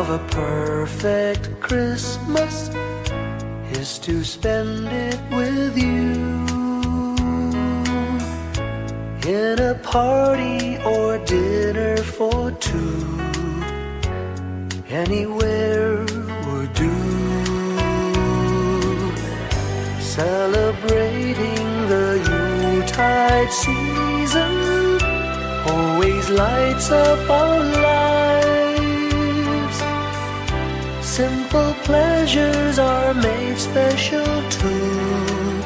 of a perfect Christmas is to spend it with you, in a party or dinner for two. Anywhere would do. Celebrating the Yuletide season always lights up our lives. Simple pleasures are made special too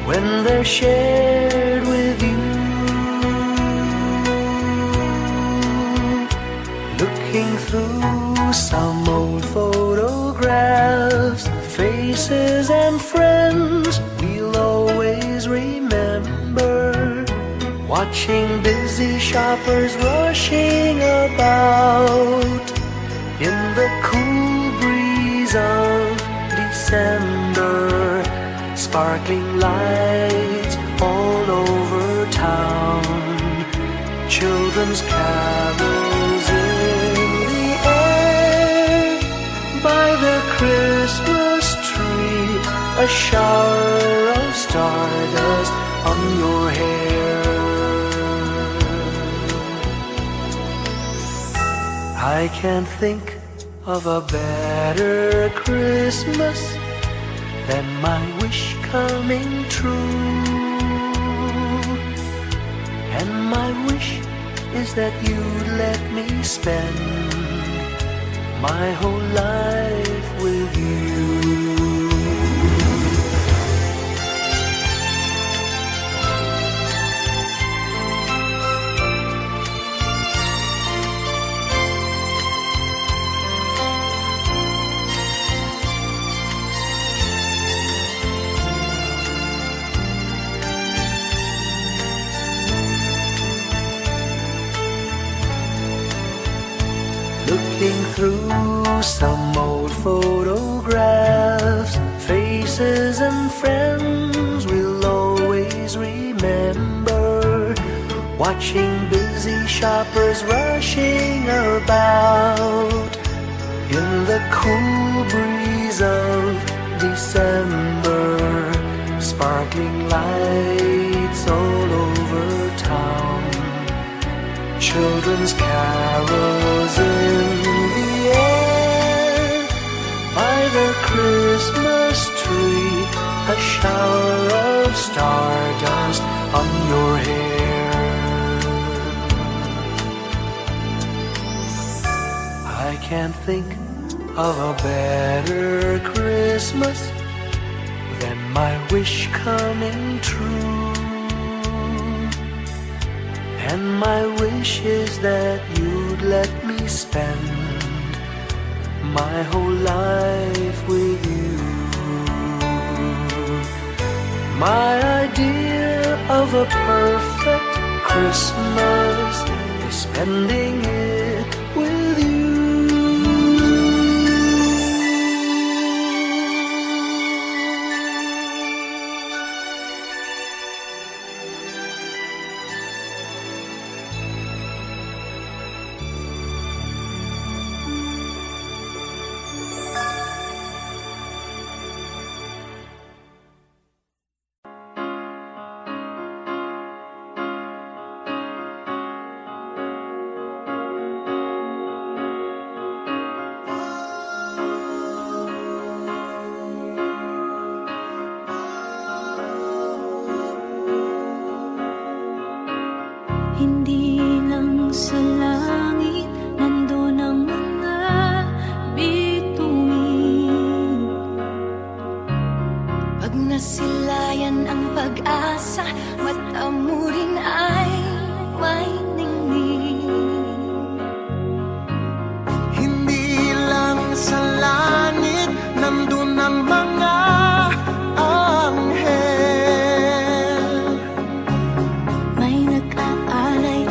when they're shared with you. Looking through some old photographs, faces and friends we'll always remember. Watching busy shoppers rushing about in the cool breeze of December. Sparkling lights all over town, children's carols in the air. By the Christmas tree, a shower of stardust on your hair. I can't think of a better Christmas than my wish coming true. And my wish is that you'd let me spend my whole life with you. Looking through some old photographs, faces and friends we'll always remember. Watching busy shoppers rushing about in the cool breeze of December. Sparkling lights all over town, children's carols in the air. By the Christmas tree, a shower of stardust on your hair. I can't think of a better Christmas than my wish coming true. And my wish is that you'd let me spend my whole life with you. My idea of a perfect Christmas is spending it with you. Hindi lang sa langit nandun ang mga bituin. Pag nasilayan ang pag-asa, mata mo rin ay may ningning. Hindi lang sa langit nandun ang mga anghel. May nag-aalay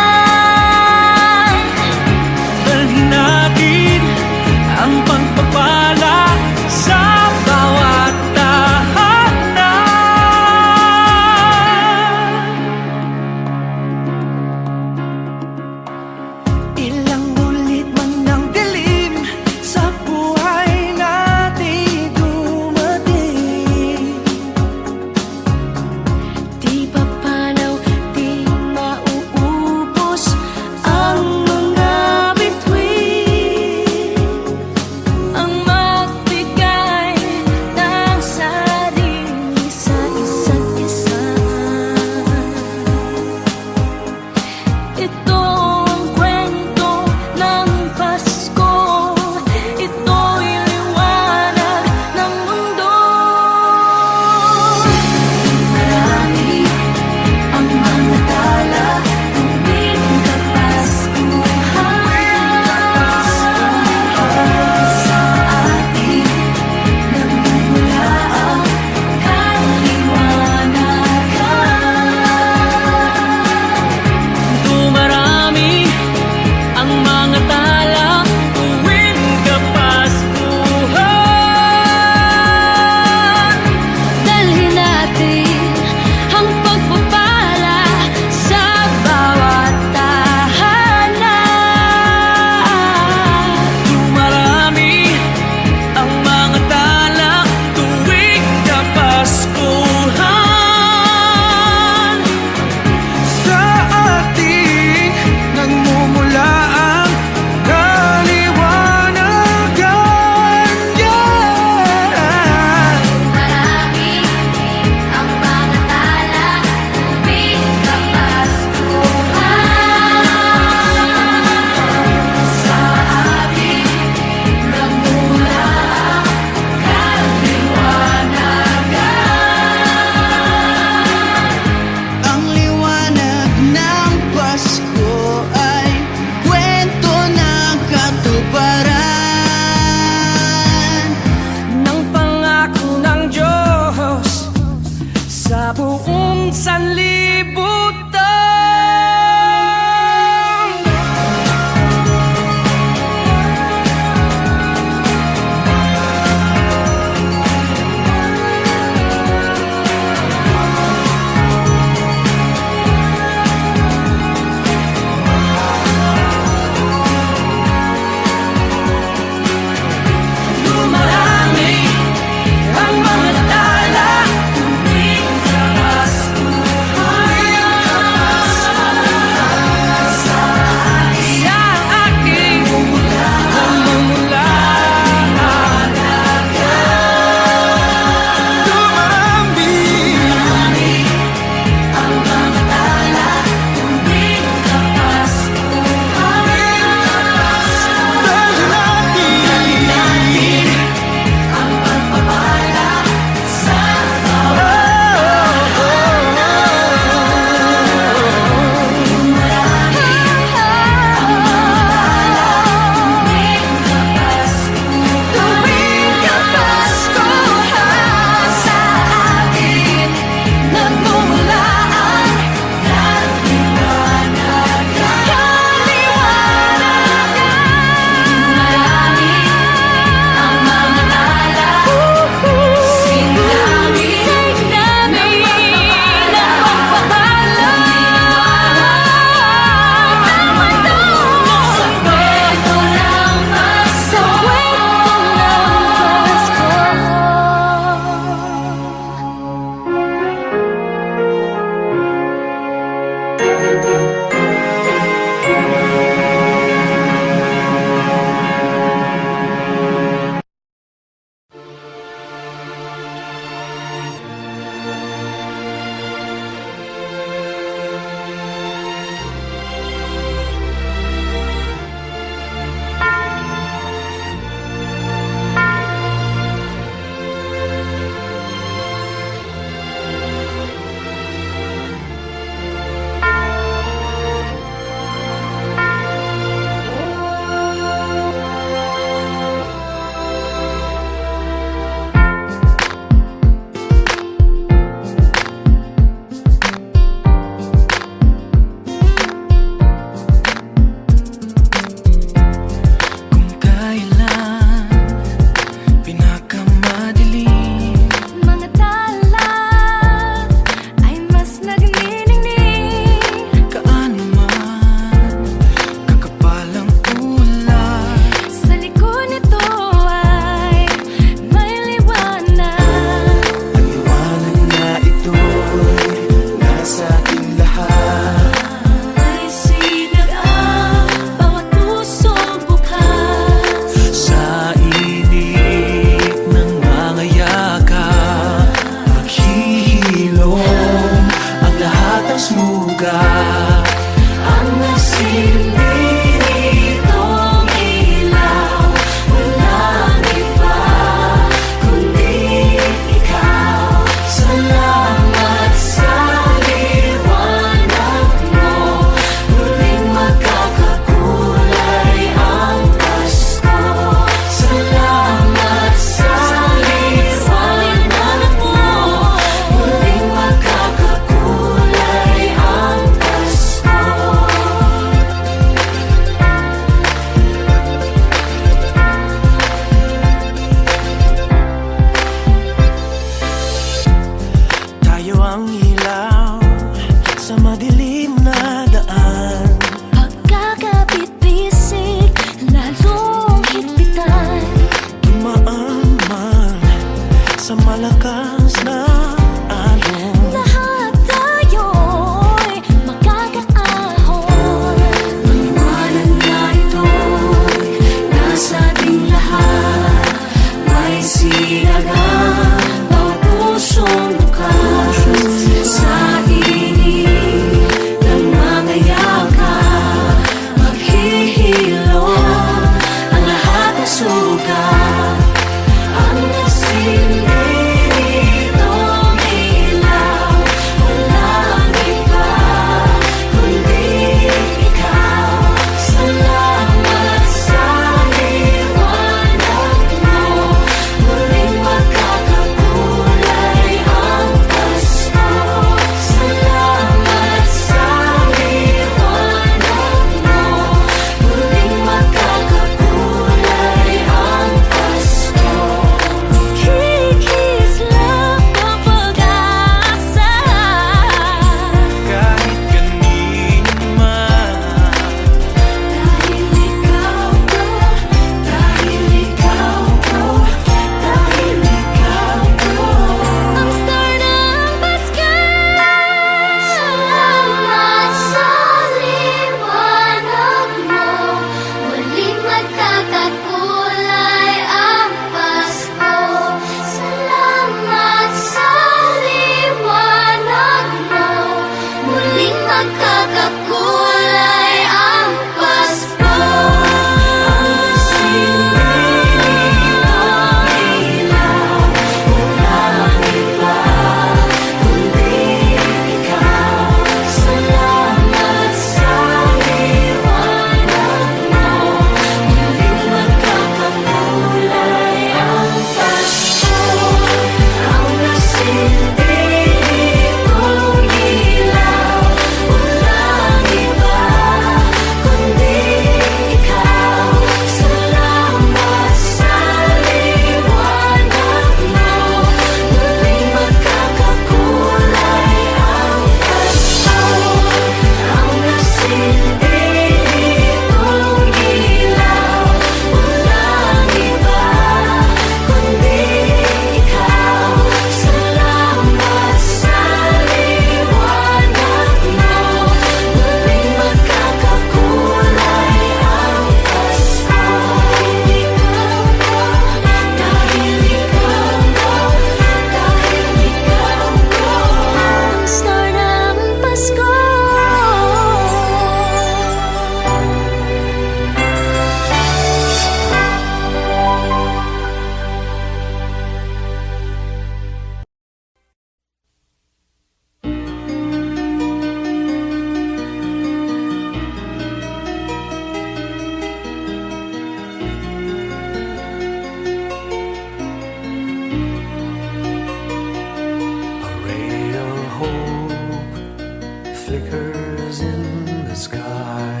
sky.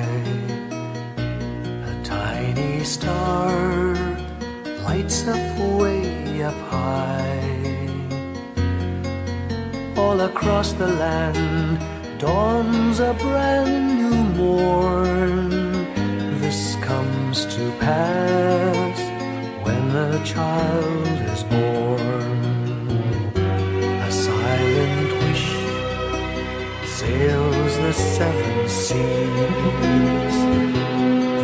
A tiny star lights up way up high. All across the land dawns a brand new morn. This comes to pass when a child is born. A silent wish sails the seven seas.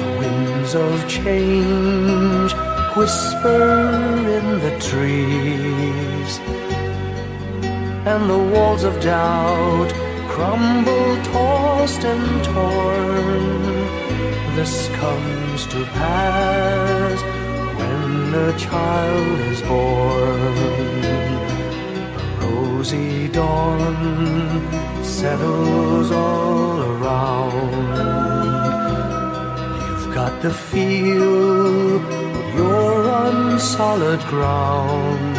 The winds of change whisper in the trees, and the walls of doubt crumble, tossed and torn. This comes to pass when a child is born. A rosy dawn settles all around. You've got to feel you're on solid ground.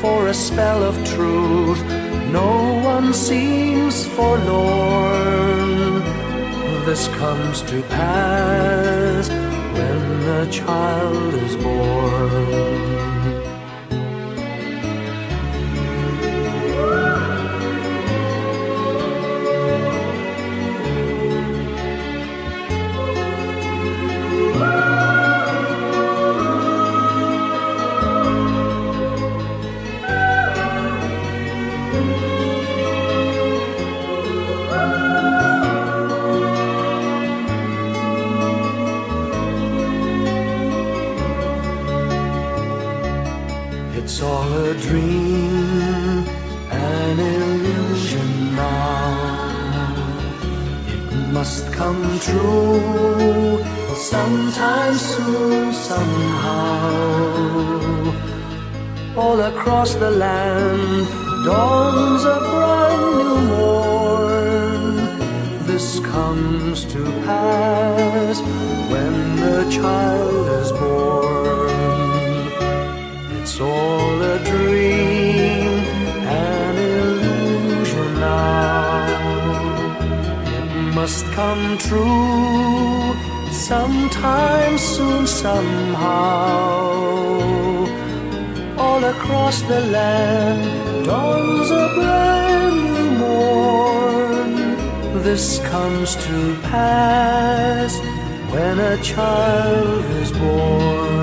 For a spell of truth, no one seems forlorn. This comes to pass when a child is born. It's all a dream, an illusion now. It must come true sometime soon, somehow. All across the land dawns a brand new morn. This comes to pass when the child is born. It's all a dream, an illusion now. It must come true sometime soon, somehow. All across the land dawns a brand new morn. This comes to pass when a child is born.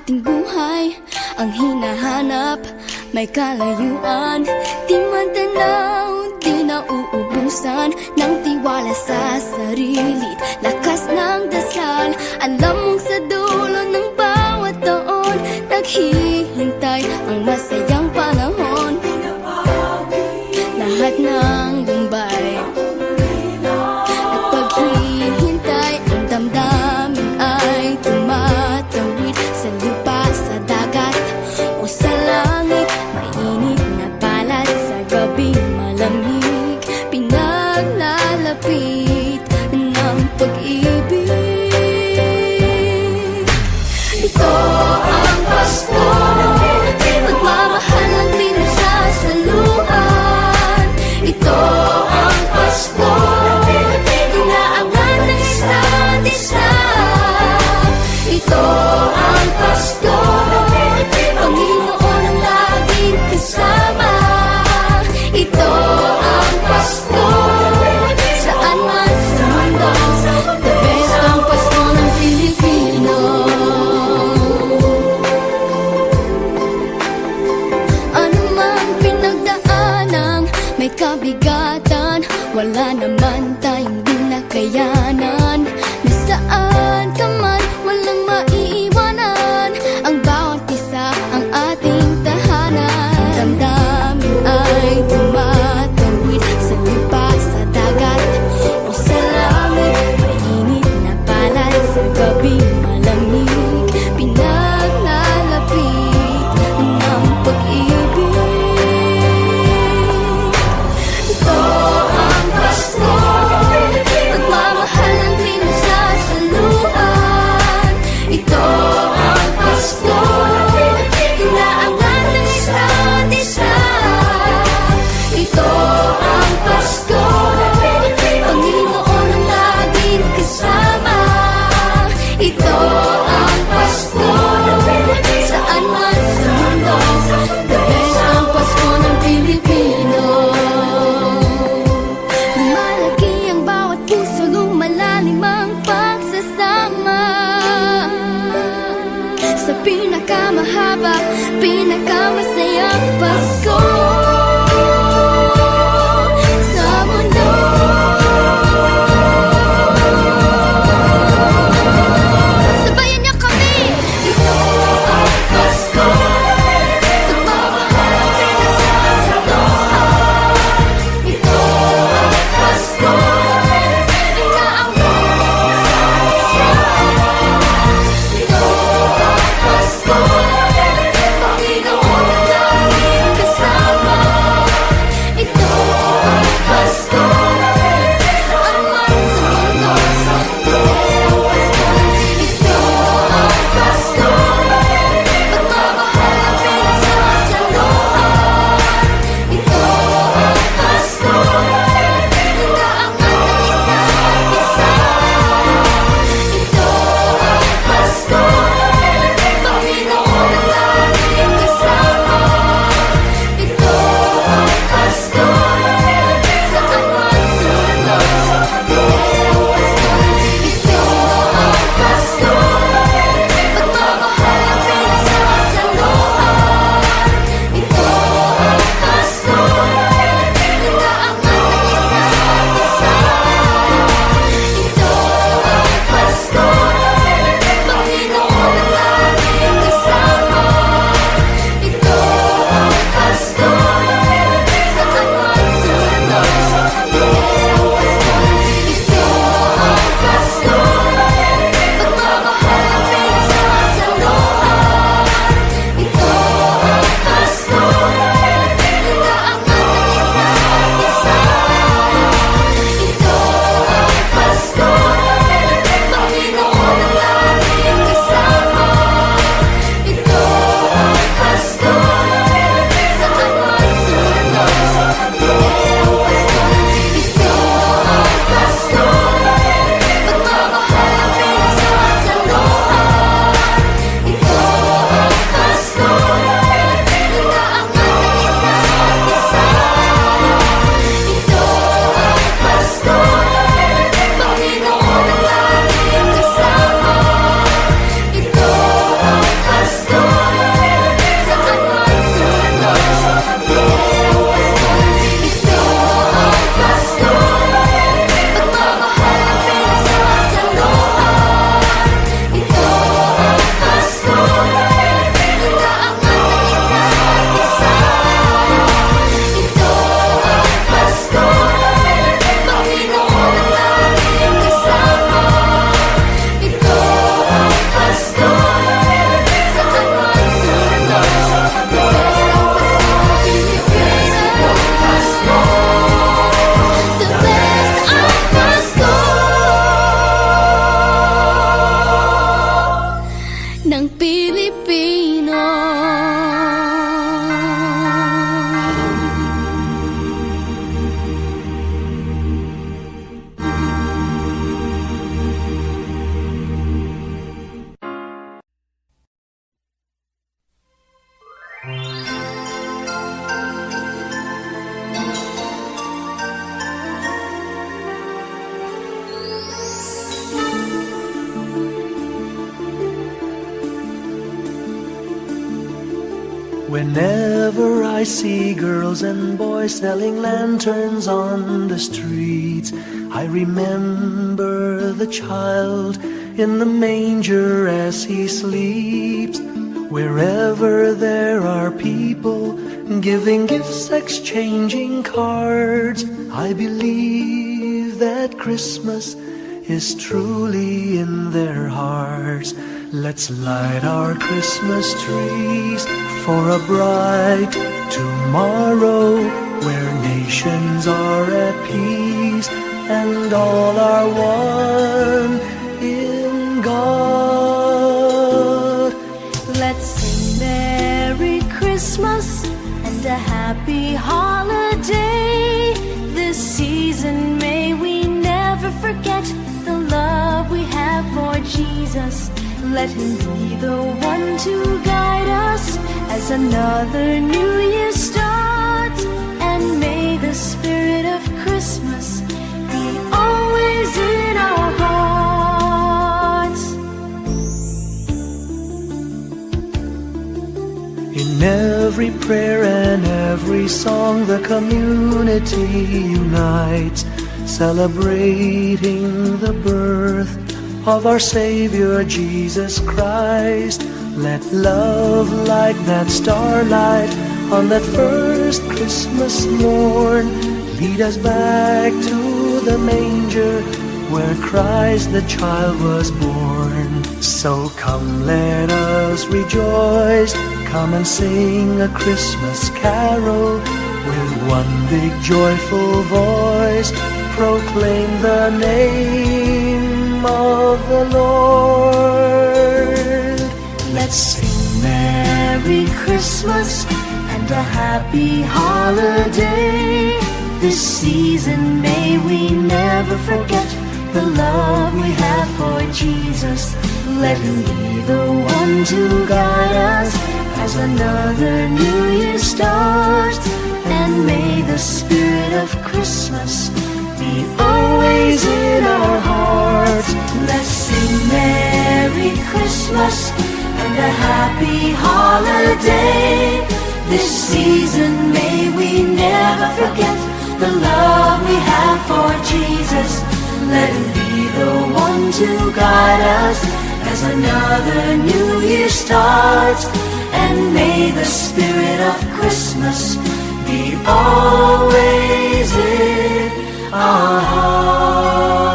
ating buhay ang hinahanap, may kalayuan, di man tanaw, di nauubusan ng tiwala sa sarili't lakas ng dasal. Alam mong sa dulo ng bawat taon naghihintay ang masayang panahon. Lahat ng lumbay at paghihintay, ang damdamin ay tumatawid sa lupa, sa dagat o sa langit. Mainit na balat sa gabing malamig, pinaglalapit ng pag-ibig. Whenever I see girls and boys selling lanterns on the streets, I remember the child in the manger as he sleeps. Wherever there are people giving gifts, exchanging cards, I believe that Christmas is truly in their hearts. Let's light our Christmas trees for a bright tomorrow, where nations are at peace and all are one in God. Let's sing Merry Christmas and a happy holiday. This season may we never forget the love we have for Jesus. Let him be the one to guide us as another new year starts. And may the spirit of Christmas be always in our hearts. In every prayer and every song, the community unites, celebrating the birth of our Savior Jesus Christ. Let love like that starlight on that first Christmas morn lead us back to the manger where Christ the child was born. So come, let us rejoice, come and sing a Christmas carol with one big joyful voice, proclaim the name of the Lord. Let's sing Merry Christmas and a happy holiday. This season may we never forget the love we have for Jesus. Let him be the one to guide us as another new year starts. And may the spirit of Christmas be always in our hearts. Let's sing Merry Christmas and a happy holiday. This season may we never forget the love we have for Jesus. Let him be the one to guide us as another new year starts. And may the spirit of Christmas be always in our hearts.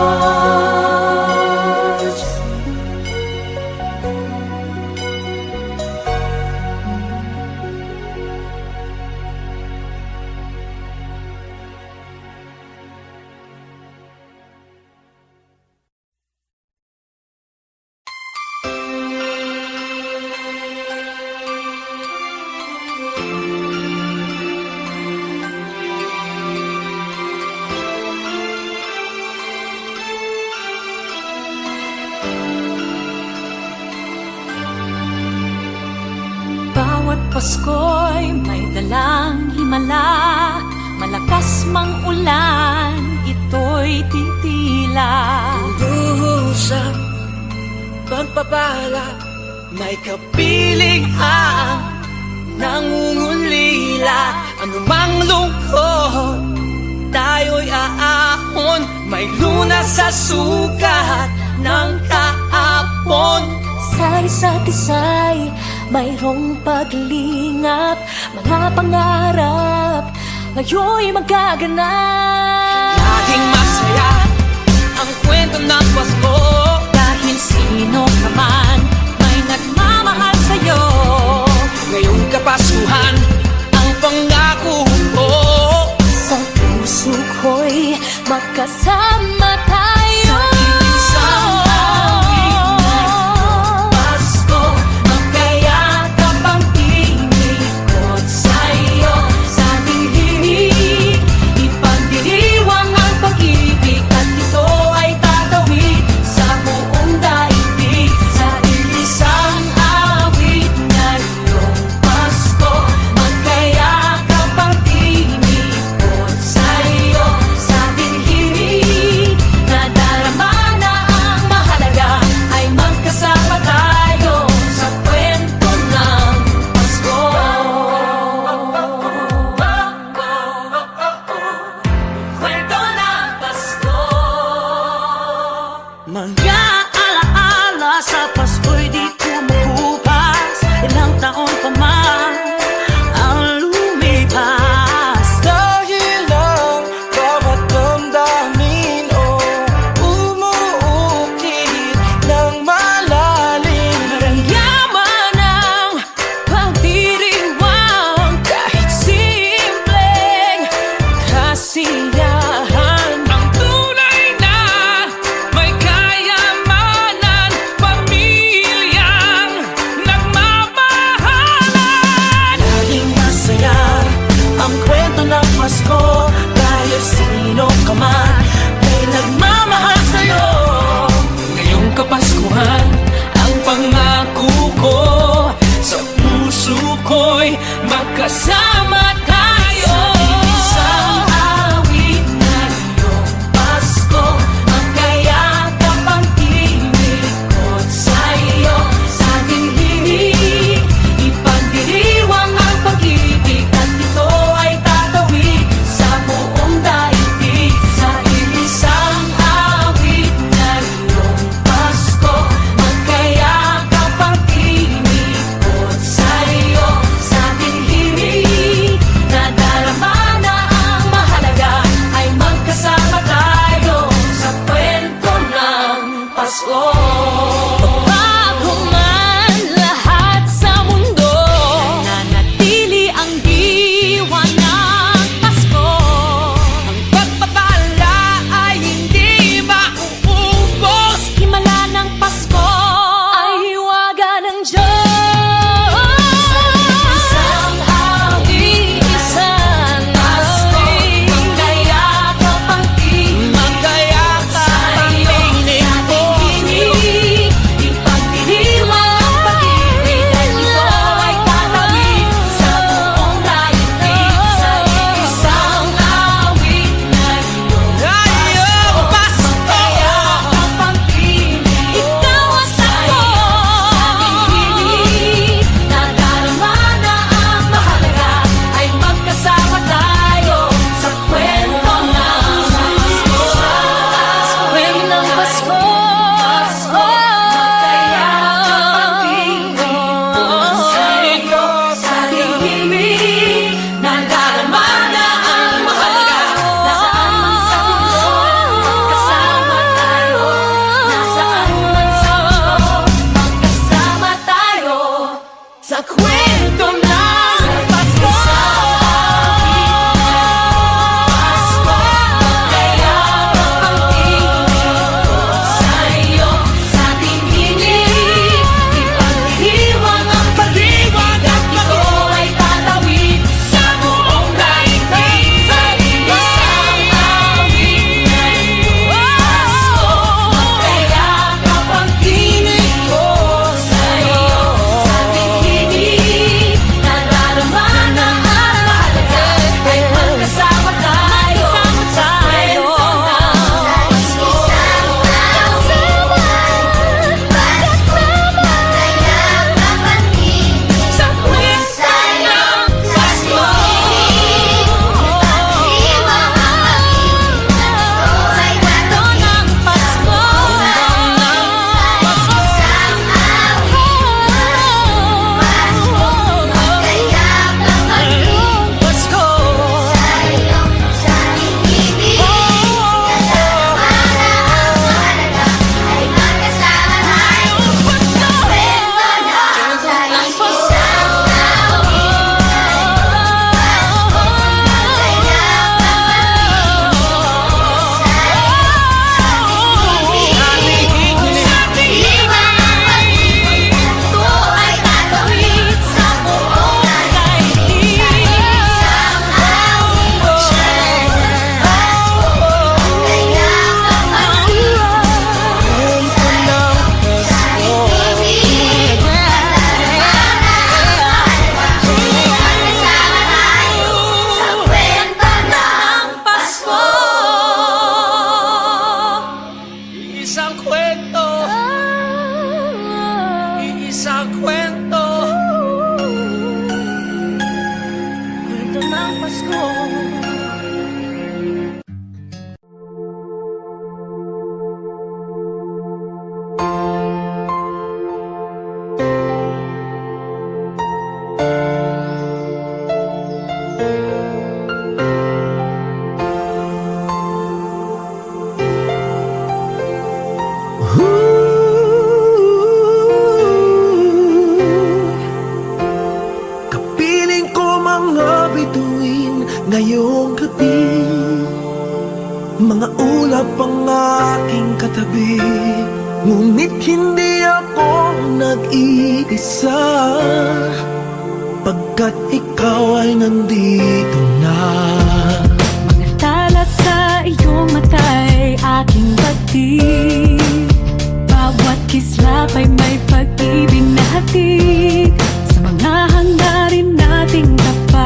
Pasko'y may dalang himala, malakas mang ulan, ito'y titila. Lubusang pagpapala, may kapiling ang nangungulila. Anumang lungkot, tayo'y aahon, may lunas sa sukat ng kahapon. Sa isa't isa'y mayroong paglingap, mga pangarap ngayon'y magaganap. Laging masaya ang kwento ng Pasko, Dahil sino ka man may nagmamahal sa'yo. ngayong Kapaskuhan ang pangako ko. Sa puso ko'y magkasama tayo. Sa isang awit na Pasko, magkayakap ang tinikot sa'yo. Sa ating himig, ipagdiriwang ang pag-ibig, at ito ay tatawid sa buong daigdig. Sa isang awit ngayong Pasko, magkayakap ang tinikot sa'yo. Sa ating himig, magkasama tayo. Isang awit na iyong Pasko, magkayakap ang tinikot sa'yo. Sa ating himig, ipagdiriwang ang pag-ibig, at ito ay tatawid sa buong daigdig. Sa isang awit na iyong Pasko, magkayakap ang tinikot sa'yo. Sa ating himig, nadarama na ang mahalaga, ay magkasama tayo sa kwento ng Pasko. Bago man lahat sa mundo, nananatili ang diwa ng Pasko. Ang pagpapala ay hindi mauubos. Himala ng Pasko ay hiwaga ng Diyos. Isang awit, isang awit, magkayakap ang tinig, Magkayakap ang tinig sa ko. ating himig, ipagdiriwang ang pag-ibig, at ito ay tatawid sa buong daigdig. Sa isang awit na iyong Ngayong Pasko, magkayakap ang tinig, ikaw at ako. Sa ating himig, nadarama na ang mahalaga, ay magkasama tayo sa kwento ng Pasko. Sa kwento ng Pasko, magkayakap ang tinig sa'yo. Sa ating himig, nadarama na ang mahalaga, nasaan man sa mundo, magkasama tayo. Nasaan man sa mundo, magkasama tayo sa kwento ng Pasko. Magkayakap ang tinig sa'yo. Sa ating himig, ipagdiriwang ang pag-ibig, at ito ay tatawid sa buong daigdig. Sa isang awit na iyong Pasko, magkayakap ang tinig ko sa'yo. Sa ating himig, nadarama na ang mahalaga, ay magkasama tayo sa kwento ng Pasko. Sa kwento ng Pasko. Sa kwento ng Pasko. Pasko. Ito ay tatawid sa buong daigdig. Ng Pasko. Isang kwento, isang kwento. Kwento ng Pasko. Kapiling ko mga bituin ngayong gabi, mga ulap ang aking katabi, ngunit hindi ako nag-iisa, pagkat ikaw ay nandito na. Mga tala sa iyong mata'y aking batid, bawat kislap ay may pag-ibig na hatid, sa mga hangarin nating tapat.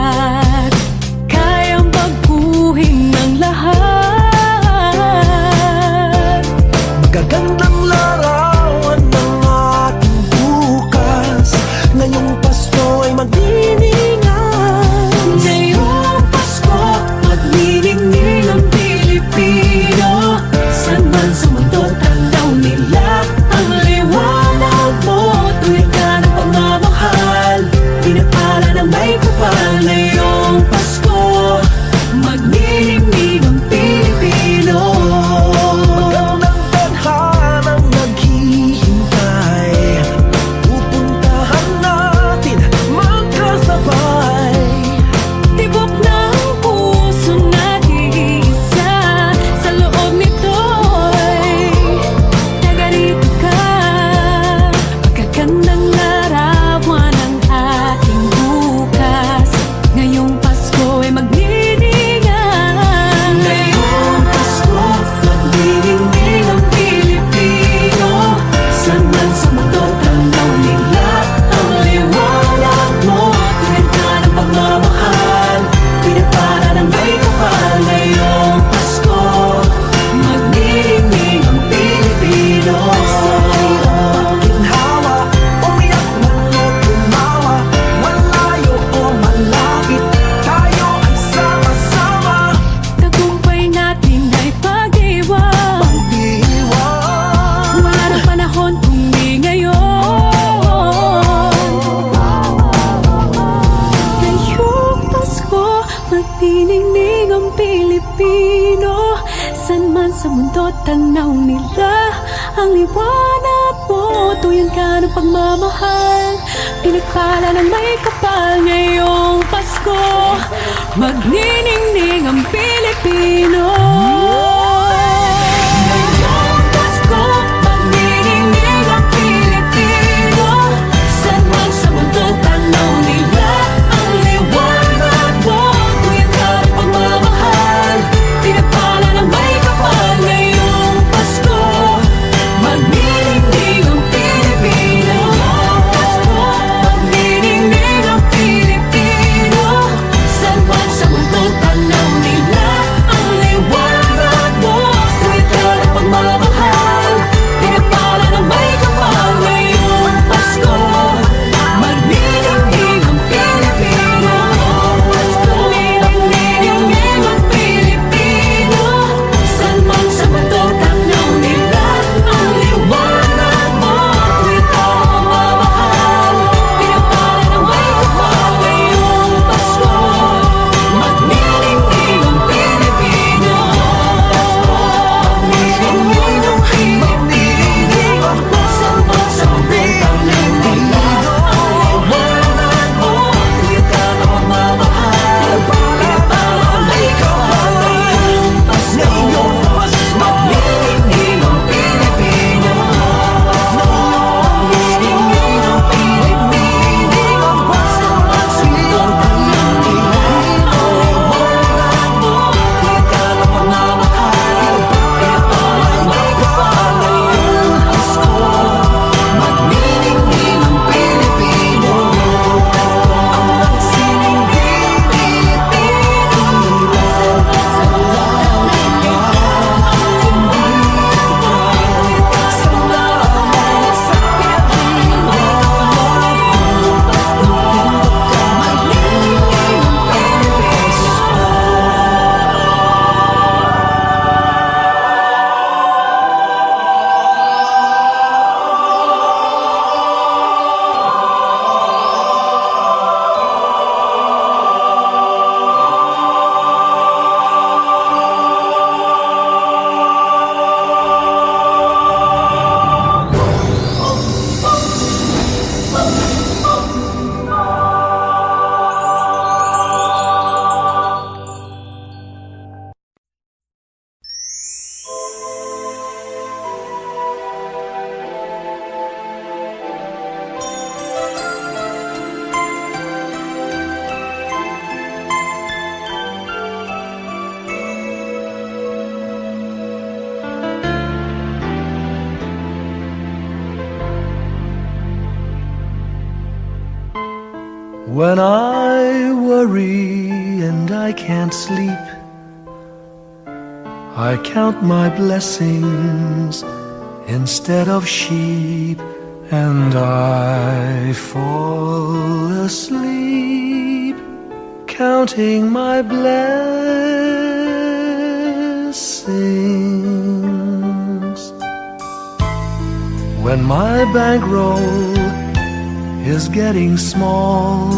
tanaw nila ang liwanag mo. Tuyan ka ng pagmamahal, pinagpala ng may kapal ngayong Pasko. Magniningning ang Pilipino. Ngayong Pasko, magniningning ang Pilipino. Saan man sa mundo tanaw nila ang liwanag mo. Tuyan ka ng pagmamahal, pinagpala ng may kapal ngayong Pasko. Magniningning ang Pilipino. Pasko, magniningning ang Pilipino. Saan man sa mundo tanaw nila ang liwanag mo. Tuwid ka ng pagmamahal, pinagpala ng may kapal ngayong Pasko. Magniningning ang Pilipino. Pasko, magniningning ang Pilipino. Saan man sa mundo tanaw nila ang liwanag mo. Tuwid ka ng pagmamahal, pinagpala ng may kapal ngayong Pasko. Magniningning ang Pilipino. Pasko, magniningning ang Pilipino. Saan man sa mundo tanaw nila ang liwanag mo. Tuwid ka ng pagmamahal, pinagpala ng may kapal ngayong Pasko. Magniningning ang Pilipino. Magniningning ang Pilipino. Saan man sa mundo tanaw nila ang liwanag mo. Tuwid ka ng pagmamahal, pinagpala ng may kapal ngayong Pasko. Magniningning ang Pilipino. Ang sining Pilipino. Saan man sa mundo When I worry and I can't sleep, I count my blessings instead of sheep, and I fall asleep counting my blessings. When my bankroll is getting small,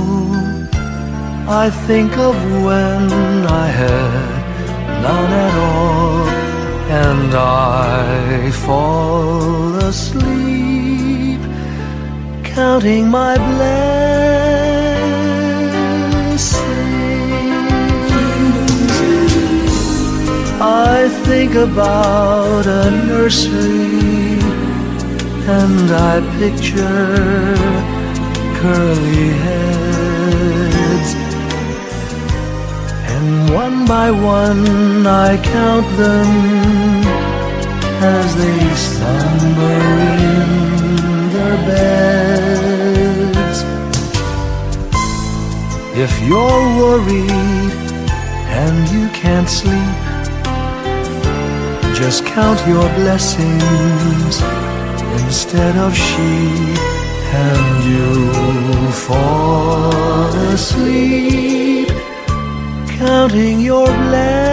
I think of when I had none at all, and I fall asleep counting my blessings. I think about a nursery, and I picture curly heads, and one by one I count them as they slumber in their beds. If you're worried and you can't sleep, just count your blessings instead of sheep, and you'll fall asleep counting your blessings.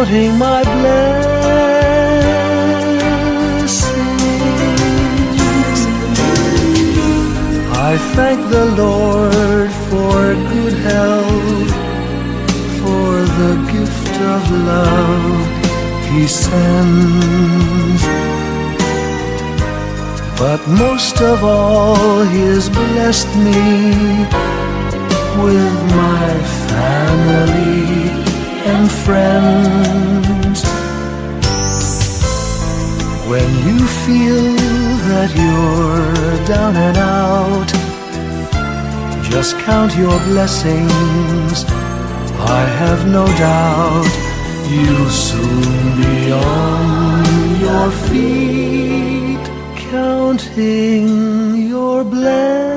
counting my blessings. I thank the Lord for good health, for the gift of love He sends. But most of all, He has blessed me with my family and friends. When you feel that you're down and out, just count your blessings. I have no doubt you'll soon be on your feet, counting your blessings.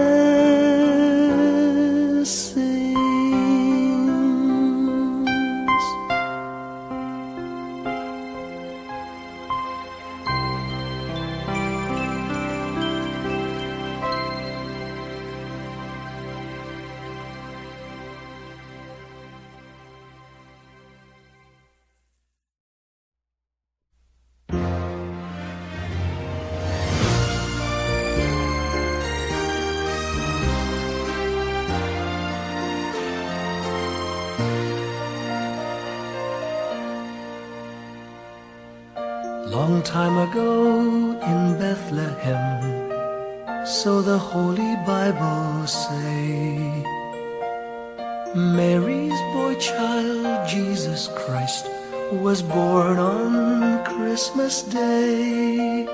Long time ago in Bethlehem, so the Holy Bible say, Mary's boy child, Jesus Christ, was born on Christmas Day.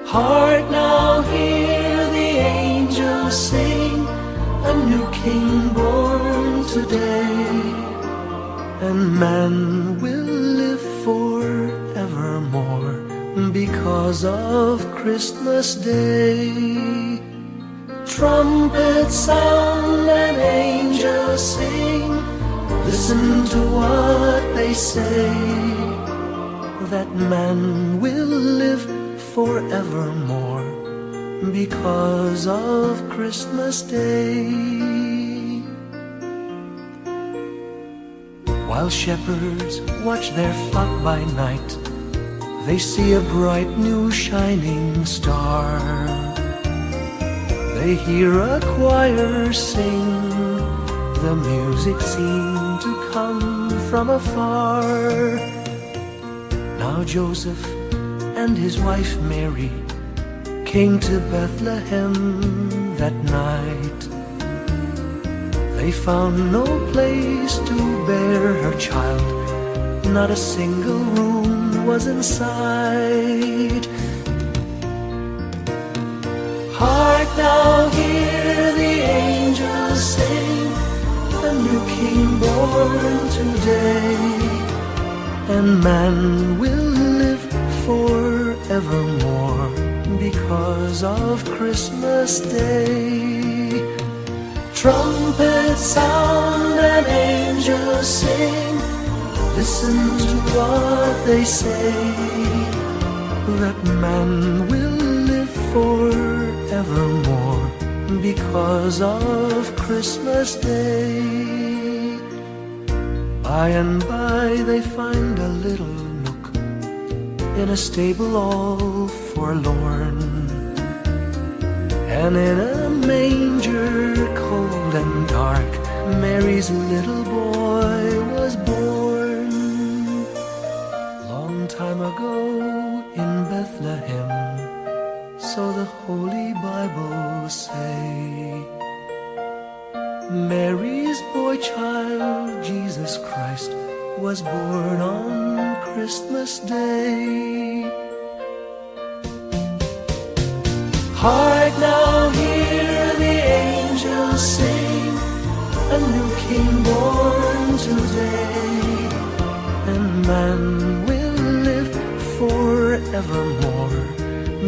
Hark now, hear the angels sing, a new King born today, and man will live forevermore because of Christmas Day. Trumpets sound and angels sing, listen to what they say, that man will live forevermore because of Christmas Day. While shepherds watch their flock by night, they see a bright new shining star. They hear a choir sing, the music seemed to come from afar. Now Joseph and his wife Mary came to Bethlehem that night. They found no place to bear her child, not a single room was in sight. Hark now, hear the angels sing, a new King born today, and man will live forevermore because of Christmas Day. Trumpets sound and angels sing, listen to what they say, that man will live forevermore because of Christmas Day. By and by they find a little nook in a stable all forlorn, and in a manger cold and dark, Mary's little boy was born. Long time ago in Bethlehem, so the Holy Bible say, Mary's boy child, Jesus Christ, was born on Christmas Day. Hark now, hear the angels sing, a new King born today, and man will live forevermore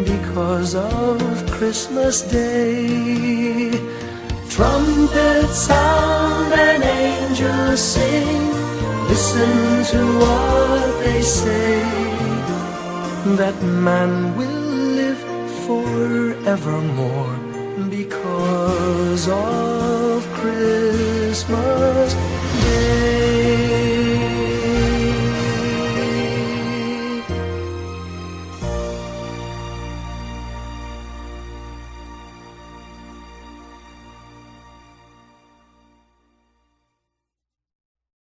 because of Christmas Day. Trumpets sound and angels sing, listen to what they say, that man will live forevermore because of Christmas